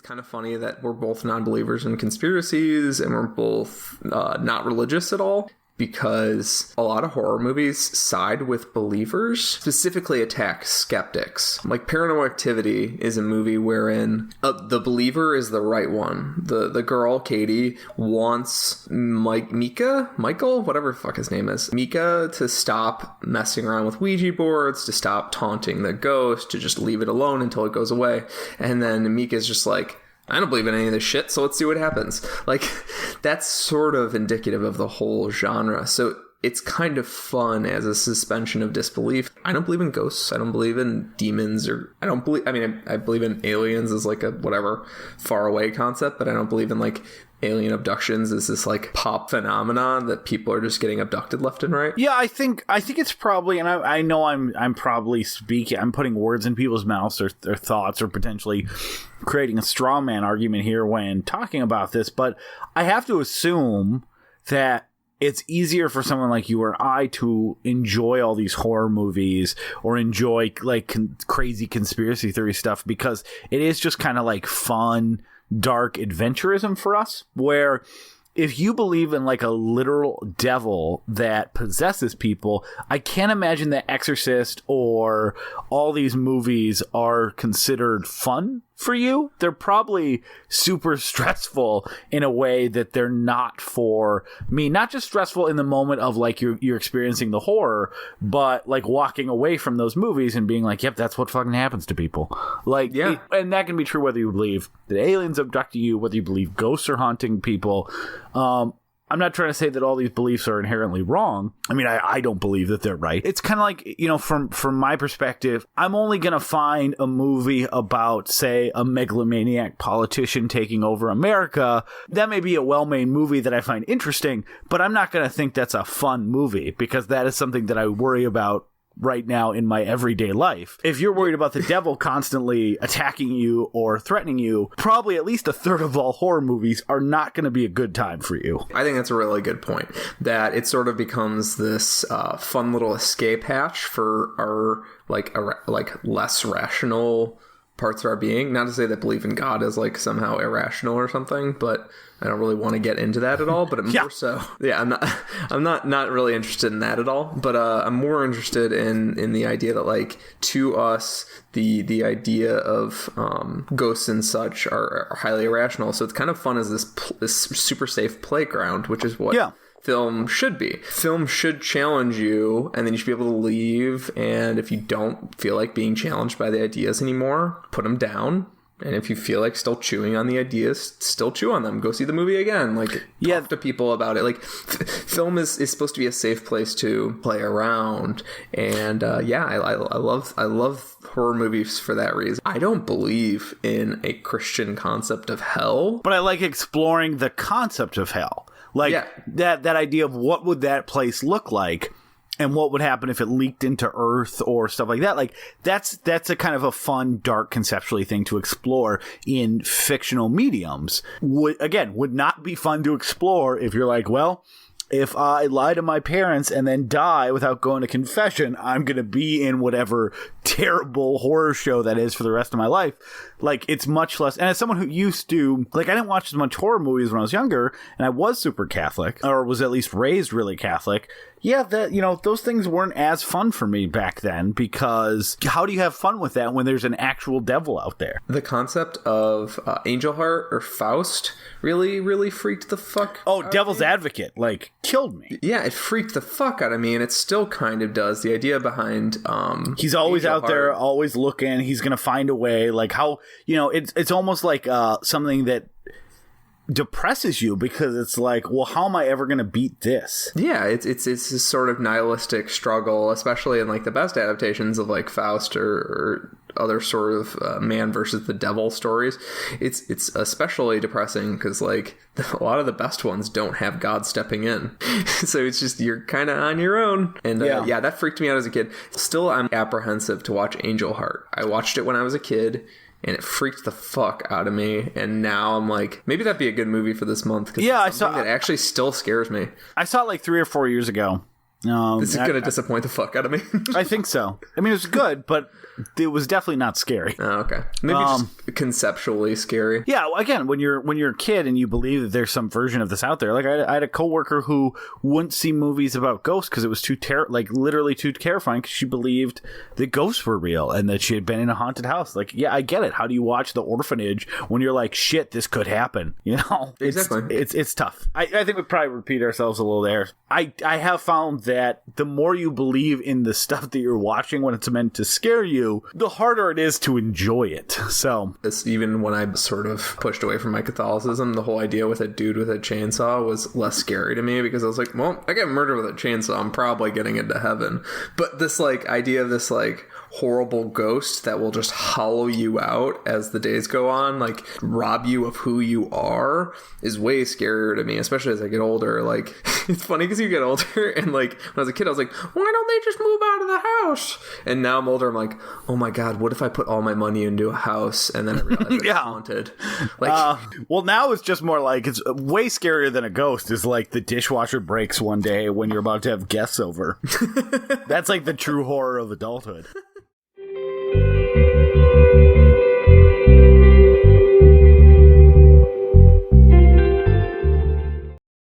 kind of funny that we're both non-believers in conspiracies and we're both not religious at all, because a lot of horror movies side with believers, specifically attack skeptics. Like Paranormal Activity is a movie wherein the believer is the right one. The girl, Katie, wants Michael, whatever the fuck his name is, Mika, to stop messing around with Ouija boards, to stop taunting the ghost, to just leave it alone until it goes away. And then Mika's just like, I don't believe in any of this shit, so let's see what happens. Like, that's sort of indicative of the whole genre. So it's kind of fun as a suspension of disbelief. I don't believe in ghosts. I don't believe in demons, or I believe in aliens as like a whatever far away concept, but I don't believe in like alien abductions as this like pop phenomenon that people are just getting abducted left and right. Yeah, I think it's probably, and I know I'm probably speaking, I'm putting words in people's mouths or their thoughts, or potentially creating a straw man argument here when talking about this, but I have to assume that it's easier for someone like you or I to enjoy all these horror movies or enjoy like crazy conspiracy theory stuff, because it is just kind of like fun, dark adventurism for us, where if you believe in like a literal devil that possesses people, I can't imagine that Exorcist or all these movies are considered fun for you. They're probably super stressful in a way that they're not for me. Not just stressful in the moment of like you're experiencing the horror, but like walking away from those movies and being like, yep, that's what fucking happens to people. Like, yeah. And that can be true whether you believe that aliens abducted you, whether you believe ghosts are haunting people. I'm not trying to say that all these beliefs are inherently wrong. I mean, I don't believe that they're right. It's kind of like, you know, from my perspective, I'm only going to find a movie about, say, a megalomaniac politician taking over America. That may be a well-made movie that I find interesting, but I'm not going to think that's a fun movie, because that is something that I worry about right now in my everyday life. If you're worried about the devil constantly attacking you or threatening you, probably at least a third of all horror movies are not going to be a good time for you. I think that's a really good point, that it sort of becomes this fun little escape hatch for our like less rational parts of our being. Not to say that belief in God is like somehow irrational or something, but I don't really want to get into that at all. But more so, yeah, I'm not really interested in that at all. But I'm more interested in the idea that, like, to us, the idea of ghosts and such are highly irrational. So it's kind of fun as this super safe playground, which is what. Yeah. Film should be. Film should challenge you, and then you should be able to leave. And if you don't feel like being challenged by the ideas anymore, put them down. And if you feel like still chewing on the ideas, still chew on them. Go see the movie again. Like, talk to people about it. Like, film is supposed to be a safe place to play around. And I love horror movies for that reason. I don't believe in a Christian concept of hell, but I like exploring the concept of hell. Like, that idea of what would that place look like, and what would happen if it leaked into Earth or stuff like that. Like, that's a kind of a fun, dark, conceptually thing to explore in fictional mediums. Would not be fun to explore if you're like, well, if I lie to my parents and then die without going to confession, I'm going to be in whatever terrible horror show that is for the rest of my life. Like, it's much less. And as someone who used to, like, I didn't watch as much horror movies when I was younger, and I was super Catholic, or was at least raised really Catholic. Yeah, that, you know, those things weren't as fun for me back then, because how do you have fun with that when there's an actual devil out there? The concept of Angel Heart or Faust really, really freaked the fuck out. Oh, Devil's Advocate, like, killed me. Yeah, it freaked the fuck out of me, and it still kind of does. The idea behind he's always Angel out Heart. There, always looking. He's gonna find a way. Like, how, you know, it's almost like something that depresses you, because it's like, well, how am I ever going to beat this? Yeah, it's this sort of nihilistic struggle, especially in like the best adaptations of like Faust or other sort of man versus the devil stories. It's especially depressing because like a lot of the best ones don't have God stepping in. So it's just, you're kind of on your own. And yeah, that freaked me out as a kid. Still, I'm apprehensive to watch Angel Heart. I watched it when I was a kid, and it freaked the fuck out of me. And now I'm like, maybe that'd be a good movie for this month. Yeah, I saw that actually still scares me. I saw it like 3 or 4 years ago. This is going to disappoint the fuck out of me. I think so. I mean, it was good, but it was definitely not scary. Oh, okay. Maybe just conceptually scary. Yeah, again, when you're a kid and you believe that there's some version of this out there. Like, I had a coworker who wouldn't see movies about ghosts because it was literally too terrifying, because she believed that ghosts were real and that she had been in a haunted house. Like, yeah, I get it. How do you watch The Orphanage when you're like, shit, this could happen? You know? Exactly. It's tough. I think we probably repeat ourselves a little there. I have found that the more you believe in the stuff that you're watching when it's meant to scare you, the harder it is to enjoy it. So it's even when I sort of pushed away from my Catholicism, the whole idea with a dude with a chainsaw was less scary to me, because I was like, well, I get murdered with a chainsaw, I'm probably getting into heaven. But this like idea of this like horrible ghost that will just hollow you out as the days go on, like rob you of who you are, is way scarier to me, especially as I get older. Like, it's funny because you get older, and like when I was a kid I was like, why don't they just move out of the house? And now I'm older, I'm like, oh my god, what if I put all my money into a house and then I realize it's haunted? Like, well, now it's just more like, it's way scarier than a ghost is like the dishwasher breaks one day when you're about to have guests over. That's like the true horror of adulthood.